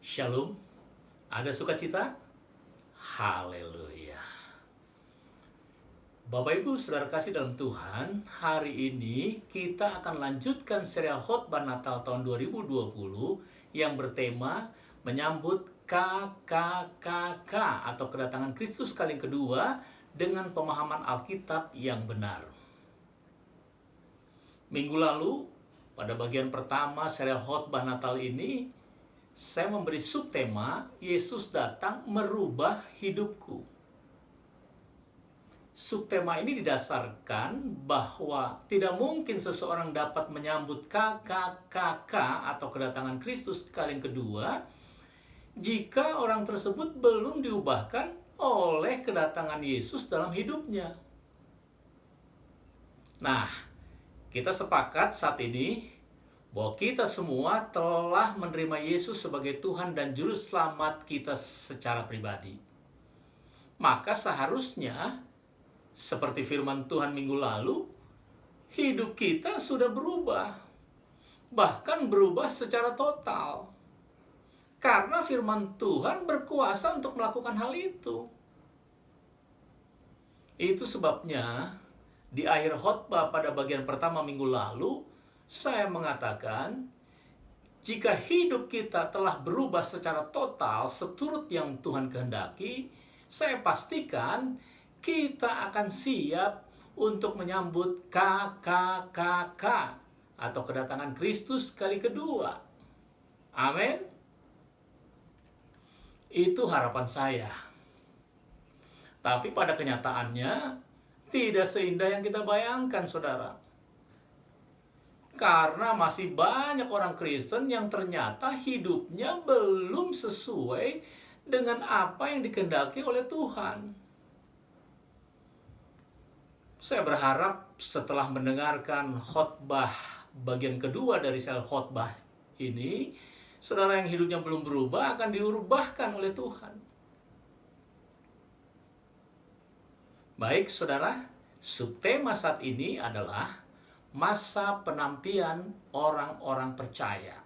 Shalom, ada sukacita? Haleluya. Bapak Ibu Saudara kasih dalam Tuhan, hari ini kita akan lanjutkan serial khotbah Natal tahun 2020 yang bertema menyambut KKKK atau kedatangan Kristus kali kedua dengan pemahaman Alkitab yang benar. Minggu lalu, pada bagian pertama serial khotbah Natal ini, saya memberi subtema Yesus datang merubah hidupku. Subtema ini didasarkan bahwa tidak mungkin seseorang dapat menyambut KKKK atau kedatangan Kristus kali yang kedua jika orang tersebut belum diubahkan oleh kedatangan Yesus dalam hidupnya. Nah, kita sepakat saat ini bahwa kita semua telah menerima Yesus sebagai Tuhan dan Juru Selamat kita secara pribadi. Maka seharusnya, seperti firman Tuhan minggu lalu, hidup kita sudah berubah. Bahkan berubah secara total. Karena firman Tuhan berkuasa untuk melakukan hal itu. Itu sebabnya, di akhir khotbah pada bagian pertama minggu lalu, saya mengatakan, jika hidup kita telah berubah secara total seturut yang Tuhan kehendaki, saya pastikan kita akan siap untuk menyambut KKKK atau kedatangan Kristus kali kedua. Amin. Itu harapan saya. Tapi pada kenyataannya, tidak seindah yang kita bayangkan, saudara. Karena masih banyak orang Kristen yang ternyata hidupnya belum sesuai dengan apa yang dikehendaki oleh Tuhan. Saya berharap setelah mendengarkan khotbah bagian kedua dari sel khotbah ini, saudara yang hidupnya belum berubah akan diubahkan oleh Tuhan. Baik, saudara, subtema saat ini adalah masa penantian orang-orang percaya.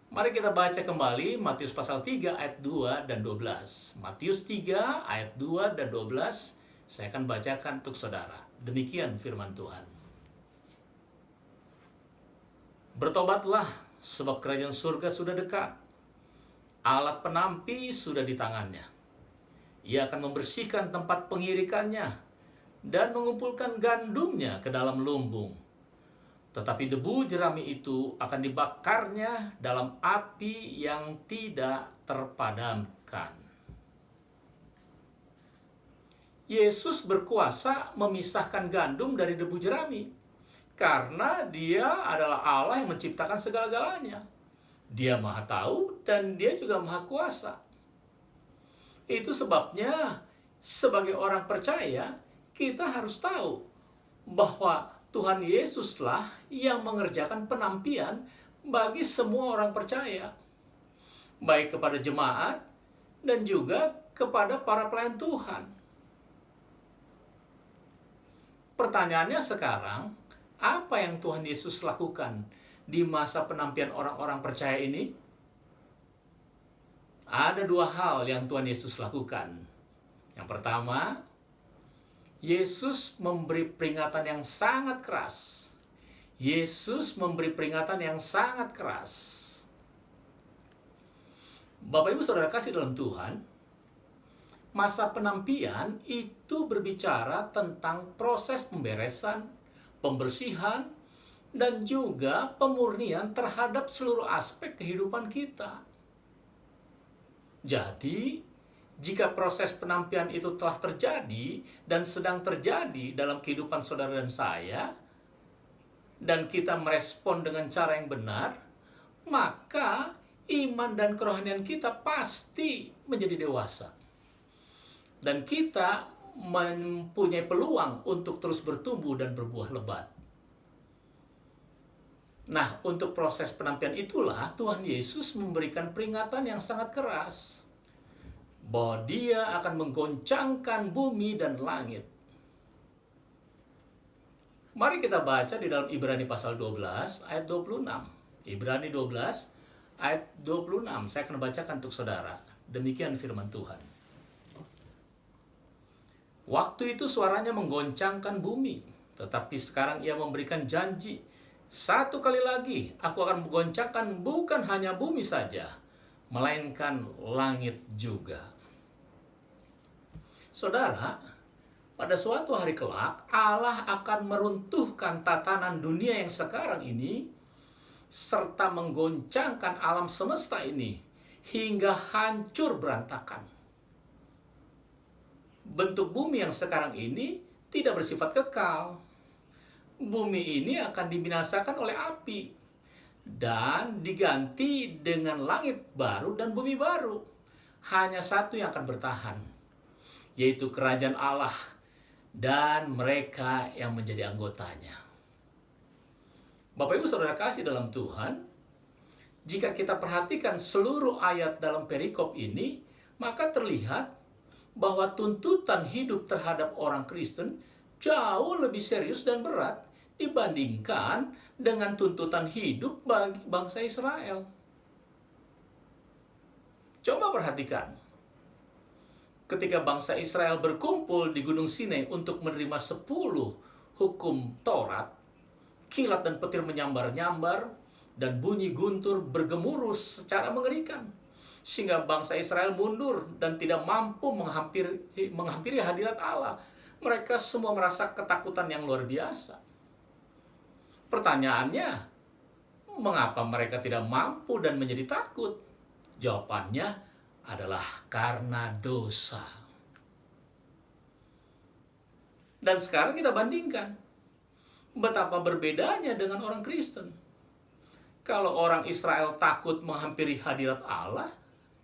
Mari kita baca kembali Matius pasal 3 ayat 2 dan 12. Matius 3 ayat 2 dan 12 saya akan bacakan untuk saudara. Demikian firman Tuhan. Bertobatlah, sebab kerajaan surga sudah dekat. Alat penampi sudah di tangannya. Ia akan membersihkan tempat pengirikannya dan mengumpulkan gandumnya ke dalam lumbung. Tetapi debu jerami itu akan dibakarnya dalam api yang tidak terpadamkan. Yesus berkuasa memisahkan gandum dari debu jerami, karena Dia adalah Allah yang menciptakan segala-galanya. Dia Maha Tahu dan Dia juga Maha Kuasa. Itu sebabnya sebagai orang percaya, kita harus tahu bahwa Tuhan Yesuslah yang mengerjakan penampian bagi semua orang percaya, baik kepada jemaat dan juga kepada para pelayan Tuhan. Pertanyaannya sekarang, apa yang Tuhan Yesus lakukan di masa penampian orang-orang percaya ini? Ada dua hal yang Tuhan Yesus lakukan. Yang pertama, Yesus memberi peringatan yang sangat keras. Yesus memberi peringatan yang sangat keras. Bapak Ibu Saudara kasih dalam Tuhan, masa penampian itu berbicara tentang proses pemberesan, pembersihan, dan juga pemurnian terhadap seluruh aspek kehidupan kita. Jadi, jika proses penampian itu telah terjadi dan sedang terjadi dalam kehidupan saudara dan saya, dan kita merespon dengan cara yang benar, maka iman dan kerohanian kita pasti menjadi dewasa. Dan kita mempunyai peluang untuk terus bertumbuh dan berbuah lebat. Nah, untuk proses penampian itulah Tuhan Yesus memberikan peringatan yang sangat keras, bahwa Dia akan menggoncangkan bumi dan langit. Mari kita baca di dalam Ibrani pasal 12 ayat 26. Ibrani 12 ayat 26. Saya akan bacakan untuk saudara. Demikian firman Tuhan. Waktu itu suaranya menggoncangkan bumi, tetapi sekarang ia memberikan janji. Satu kali lagi aku akan menggoncangkan bukan hanya bumi saja, melainkan langit juga. Saudara, pada suatu hari kelak, Allah akan meruntuhkan tatanan dunia yang sekarang ini, serta menggoncangkan alam semesta ini, hingga hancur berantakan. Bentuk bumi yang sekarang ini tidak bersifat kekal. Bumi ini akan dibinasakan oleh api, dan diganti dengan langit baru dan bumi baru. Hanya satu yang akan bertahan, yaitu kerajaan Allah dan mereka yang menjadi anggotanya. Bapak Ibu Saudara kasih dalam Tuhan, jika kita perhatikan seluruh ayat dalam perikop ini, maka terlihat bahwa tuntutan hidup terhadap orang Kristen jauh lebih serius dan berat dibandingkan dengan tuntutan hidup bagi bangsa Israel. Coba perhatikan. Ketika bangsa Israel berkumpul di Gunung Sinai untuk menerima 10 hukum Taurat, kilat dan petir menyambar-nyambar, dan bunyi guntur bergemuruh secara mengerikan, sehingga bangsa Israel mundur dan tidak mampu menghampiri hadirat Allah. Mereka semua merasa ketakutan yang luar biasa. Pertanyaannya, mengapa mereka tidak mampu dan menjadi takut? Jawabannya adalah karena dosa. Dan sekarang kita bandingkan betapa berbedanya dengan orang Kristen. Kalau orang Israel takut menghampiri hadirat Allah,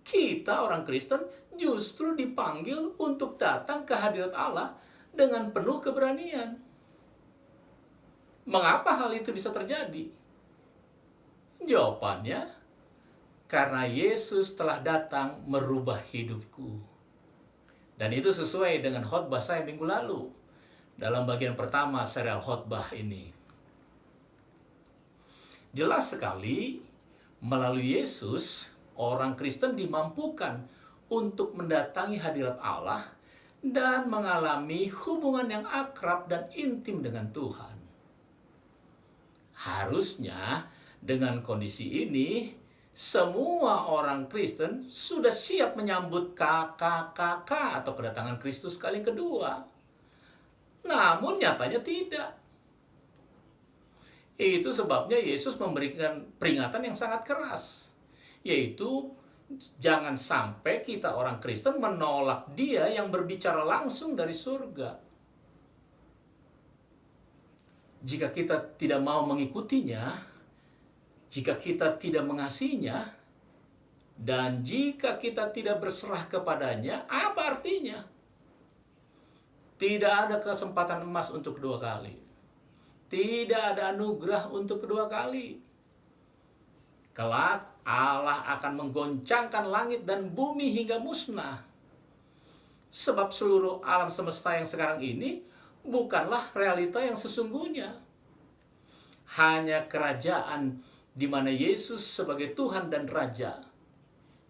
kita orang Kristen justru dipanggil untuk datang ke hadirat Allah dengan penuh keberanian. Mengapa hal itu bisa terjadi? Jawabannya, karena Yesus telah datang merubah hidupku. Dan itu sesuai dengan khotbah saya minggu lalu, dalam bagian pertama serial khotbah ini. Jelas sekali, melalui Yesus, orang Kristen dimampukan untuk mendatangi hadirat Allah dan mengalami hubungan yang akrab dan intim dengan Tuhan. Harusnya, dengan kondisi ini, semua orang Kristen sudah siap menyambut KKKK atau kedatangan Kristus kali kedua. Namun nyatanya tidak. Itu sebabnya Yesus memberikan peringatan yang sangat keras, yaitu jangan sampai kita orang Kristen menolak Dia yang berbicara langsung dari surga. Jika kita tidak mau mengikutinya, jika kita tidak mengasihinya, dan jika kita tidak berserah kepadanya, apa artinya? Tidak ada kesempatan emas untuk kedua kali. Tidak ada anugerah untuk kedua kali. Kelak Allah akan menggoncangkan langit dan bumi hingga musnah. Sebab seluruh alam semesta yang sekarang ini bukanlah realita yang sesungguhnya. Hanya kerajaan di mana Yesus sebagai Tuhan dan Raja,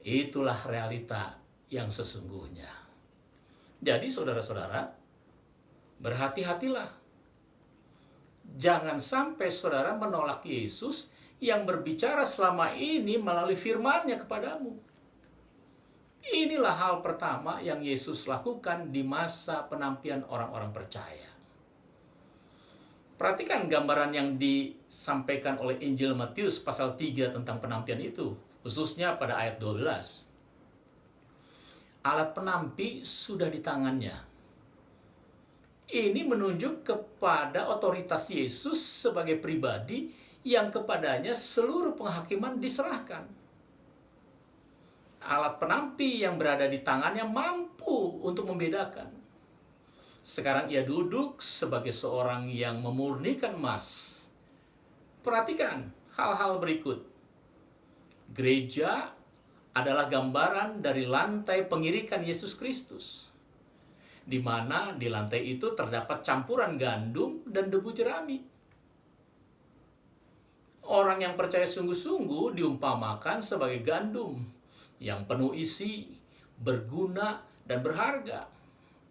itulah realita yang sesungguhnya. Jadi saudara-saudara, berhati-hatilah. Jangan sampai saudara menolak Yesus yang berbicara selama ini melalui firman-Nya kepadamu. Inilah hal pertama yang Yesus lakukan di masa penampian orang-orang percaya. Perhatikan gambaran yang disampaikan oleh Injil Matius pasal 3 tentang penampian itu, khususnya pada ayat 12. Alat penampi sudah di tangannya. Ini menunjuk kepada otoritas Yesus sebagai pribadi yang kepadanya seluruh penghakiman diserahkan. Alat penampi yang berada di tangannya mampu untuk membedakan. Sekarang ia duduk sebagai seorang yang memurnikan emas. Perhatikan hal-hal berikut. Gereja adalah gambaran dari lantai pengirikan Yesus Kristus, di mana di lantai itu terdapat campuran gandum dan debu jerami. Orang yang percaya sungguh-sungguh diumpamakan sebagai gandum yang penuh isi, berguna, dan berharga.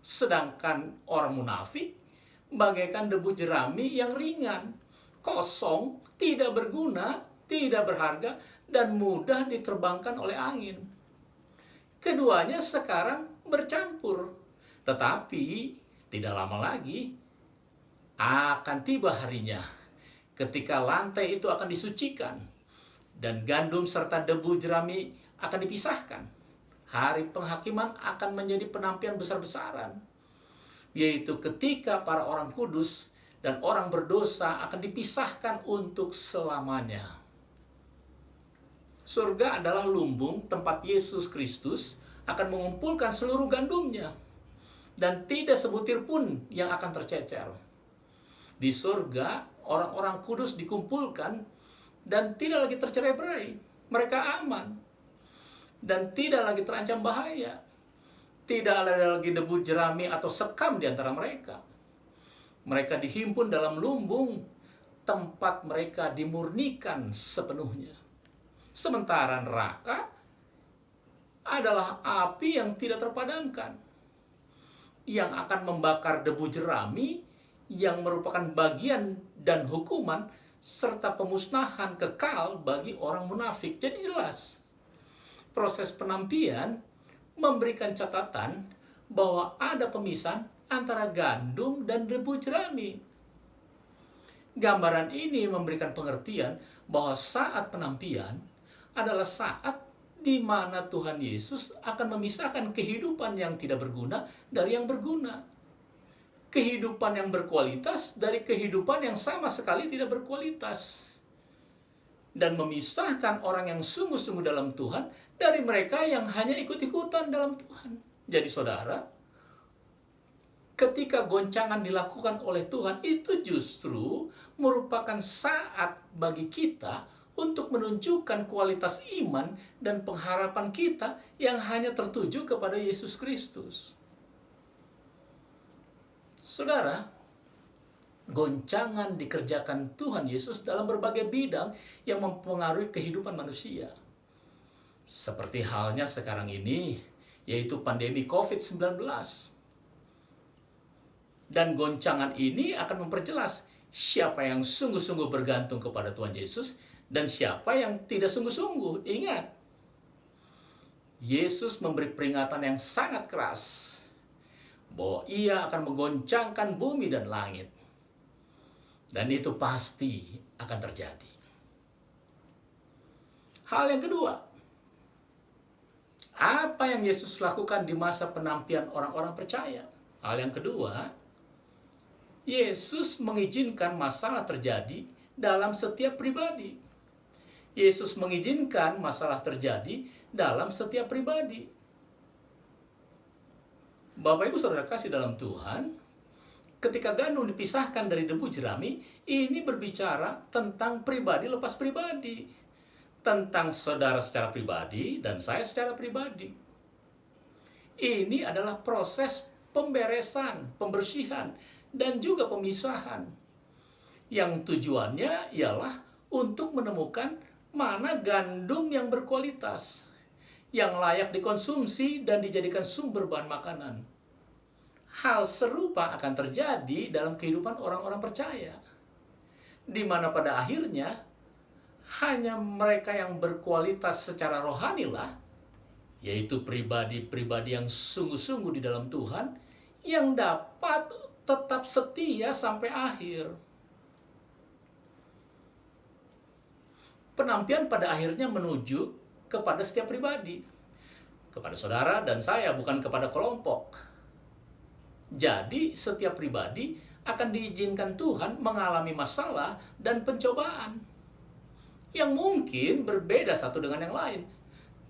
Sedangkan orang munafik bagaikan debu jerami yang ringan, kosong, tidak berguna, tidak berharga, dan mudah diterbangkan oleh angin. Keduanya sekarang bercampur, tetapi tidak lama lagi akan tiba harinya ketika lantai itu akan disucikan dan gandum serta debu jerami akan dipisahkan. Hari penghakiman akan menjadi penampian besar-besaran, yaitu ketika para orang kudus dan orang berdosa akan dipisahkan untuk selamanya. Surga adalah lumbung tempat Yesus Kristus akan mengumpulkan seluruh gandumnya, dan tidak sebutir pun yang akan tercecer. Di surga, orang-orang kudus dikumpulkan dan tidak lagi tercerai-berai. Mereka aman dan tidak lagi terancam bahaya. Tidak ada lagi debu jerami atau sekam di antara mereka. Mereka dihimpun dalam lumbung tempat mereka dimurnikan sepenuhnya. Sementara neraka adalah api yang tidak terpadamkan, yang akan membakar debu jerami yang merupakan bagian dan hukuman serta pemusnahan kekal bagi orang munafik. Jadi jelas, proses penampian memberikan catatan bahwa ada pemisahan antara gandum dan debu jerami. Gambaran ini memberikan pengertian bahwa saat penampian adalah saat di mana Tuhan Yesus akan memisahkan kehidupan yang tidak berguna dari yang berguna. Kehidupan yang berkualitas dari kehidupan yang sama sekali tidak berkualitas. Dan memisahkan orang yang sungguh-sungguh dalam Tuhan dari mereka yang hanya ikut-ikutan dalam Tuhan. Jadi saudara, ketika goncangan dilakukan oleh Tuhan, itu justru merupakan saat bagi kita untuk menunjukkan kualitas iman dan pengharapan kita yang hanya tertuju kepada Yesus Kristus. Saudara, goncangan dikerjakan Tuhan Yesus dalam berbagai bidang yang mempengaruhi kehidupan manusia. Seperti halnya sekarang ini, yaitu pandemi COVID-19. Dan goncangan ini akan memperjelas siapa yang sungguh-sungguh bergantung kepada Tuhan Yesus dan siapa yang tidak sungguh-sungguh. Ingat, Yesus memberi peringatan yang sangat keras bahwa ia akan menggoncangkan bumi dan langit. Dan itu pasti akan terjadi. Hal yang kedua, apa yang Yesus lakukan di masa penampian orang-orang percaya? Hal yang kedua, Yesus mengizinkan masalah terjadi dalam setiap pribadi. Yesus mengizinkan masalah terjadi dalam setiap pribadi. Bapak Ibu Saudara kasih dalam Tuhan, ketika gandum dipisahkan dari debu jerami, ini berbicara tentang pribadi lepas pribadi. Tentang saudara secara pribadi dan saya secara pribadi. Ini adalah proses pemberesan, pembersihan, dan juga pemisahan. Yang tujuannya ialah untuk menemukan mana gandum yang berkualitas, yang layak dikonsumsi dan dijadikan sumber bahan makanan. Hal serupa akan terjadi dalam kehidupan orang-orang percaya, di mana pada akhirnya hanya mereka yang berkualitas secara rohanilah, yaitu pribadi-pribadi yang sungguh-sungguh di dalam Tuhan, yang dapat tetap setia sampai akhir. Penampian pada akhirnya menuju kepada setiap pribadi, kepada saudara dan saya, bukan kepada kelompok. Jadi setiap pribadi akan diizinkan Tuhan mengalami masalah dan pencobaan yang mungkin berbeda satu dengan yang lain,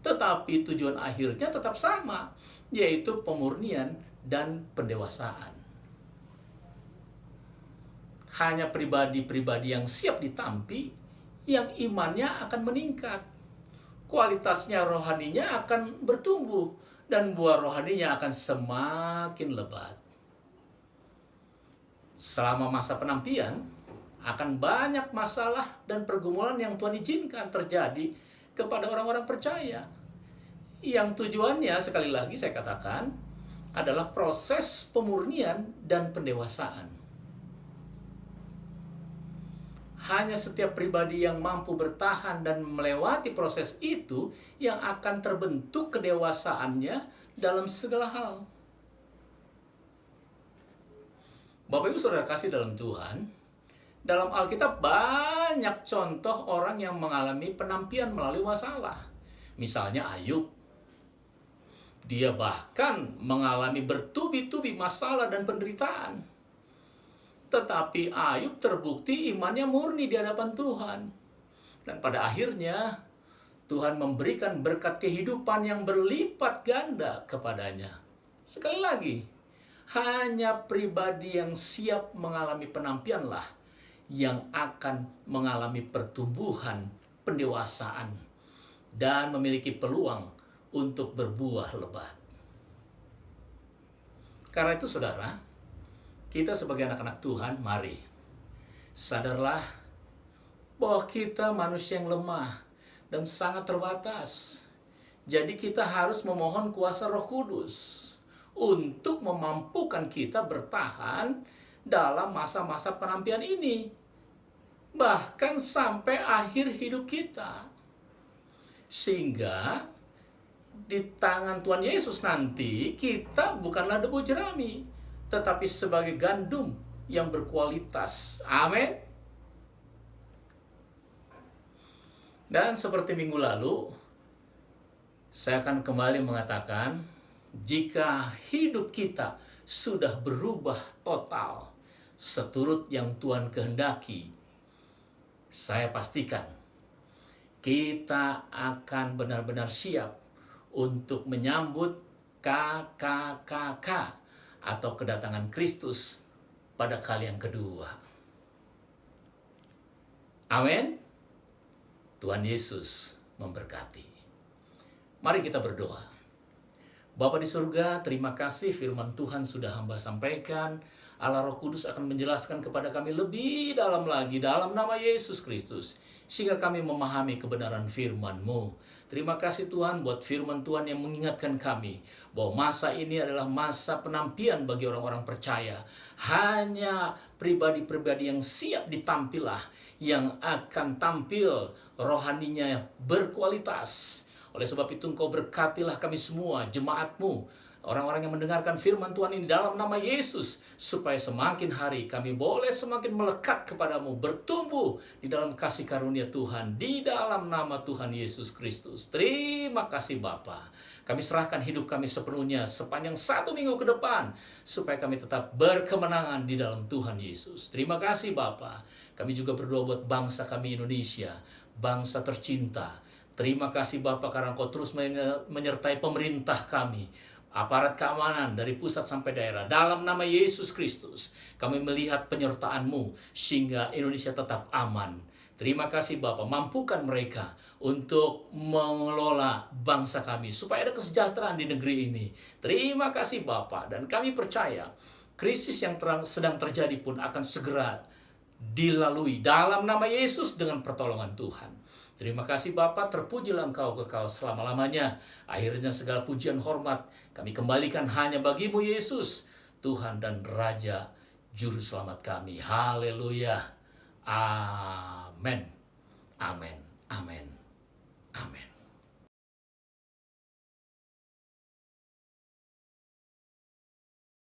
tetapi tujuan akhirnya tetap sama, yaitu pemurnian dan pendewasaan. Hanya pribadi-pribadi yang siap ditampi, yang imannya akan meningkat, kualitasnya rohaninya akan bertumbuh, dan buah rohaninya akan semakin lebat. Selama masa penampian, akan banyak masalah dan pergumulan yang Tuhan izinkan terjadi kepada orang-orang percaya. Yang tujuannya, sekali lagi saya katakan, adalah proses pemurnian dan pendewasaan. Hanya setiap pribadi yang mampu bertahan dan melewati proses itu yang akan terbentuk kedewasaannya dalam segala hal. Bapak Ibu Saudara kasih dalam Tuhan, dalam Alkitab banyak contoh orang yang mengalami penampian melalui masalah. Misalnya Ayub. Dia bahkan mengalami bertubi-tubi masalah dan penderitaan. Tetapi Ayub terbukti imannya murni di hadapan Tuhan. Dan pada akhirnya Tuhan memberikan berkat kehidupan yang berlipat ganda kepadanya. Sekali lagi, hanya pribadi yang siap mengalami penampianlah yang akan mengalami pertumbuhan, pendewasaan, dan memiliki peluang untuk berbuah lebat. Karena itu saudara, kita sebagai anak-anak Tuhan, mari sadarlah bahwa kita manusia yang lemah dan sangat terbatas. Jadi kita harus memohon kuasa Roh Kudus untuk memampukan kita bertahan dalam masa-masa penampian ini, bahkan sampai akhir hidup kita. Sehingga di tangan Tuhan Yesus nanti kita bukanlah debu jerami, tetapi sebagai gandum yang berkualitas. Amin. Dan seperti minggu lalu, saya akan kembali mengatakan, jika hidup kita sudah berubah total seturut yang Tuhan kehendaki, saya pastikan kita akan benar-benar siap untuk menyambut KKKK atau kedatangan Kristus pada kali yang kedua. Amin. Tuhan Yesus memberkati. Mari kita berdoa. Bapa di surga, terima kasih firman Tuhan sudah hamba sampaikan. Allah Roh Kudus akan menjelaskan kepada kami lebih dalam lagi dalam nama Yesus Kristus, sehingga kami memahami kebenaran firman-Mu. Terima kasih Tuhan buat firman Tuhan yang mengingatkan kami bahwa masa ini adalah masa penampian bagi orang-orang percaya. Hanya pribadi-pribadi yang siap ditampilah yang akan tampil rohaninya berkualitas. Oleh sebab itu Engkau berkatilah kami semua, jemaat-Mu, orang-orang yang mendengarkan firman Tuhan ini dalam nama Yesus, supaya semakin hari kami boleh semakin melekat kepadamu, bertumbuh di dalam kasih karunia Tuhan, di dalam nama Tuhan Yesus Kristus. Terima kasih Bapa. Kami serahkan hidup kami sepenuhnya sepanjang 1 minggu ke depan, supaya kami tetap berkemenangan di dalam Tuhan Yesus. Terima kasih Bapa. Kami juga berdoa buat bangsa kami Indonesia, bangsa tercinta. Terima kasih Bapa karena Engkau terus menyertai pemerintah kami, aparat keamanan dari pusat sampai daerah. Dalam nama Yesus Kristus, kami melihat penyertaan-Mu sehingga Indonesia tetap aman. Terima kasih Bapa, mampukan mereka untuk mengelola bangsa kami supaya ada kesejahteraan di negeri ini. Terima kasih Bapa, dan kami percaya krisis yang sedang terjadi pun akan segera dilalui dalam nama Yesus dengan pertolongan Tuhan. Terima kasih Bapa, terpujilah Engkau kekal selama-lamanya. Akhirnya segala pujian hormat kami kembalikan hanya bagi-Mu Yesus, Tuhan dan Raja Juru Selamat kami. Haleluya. Amin. Amin.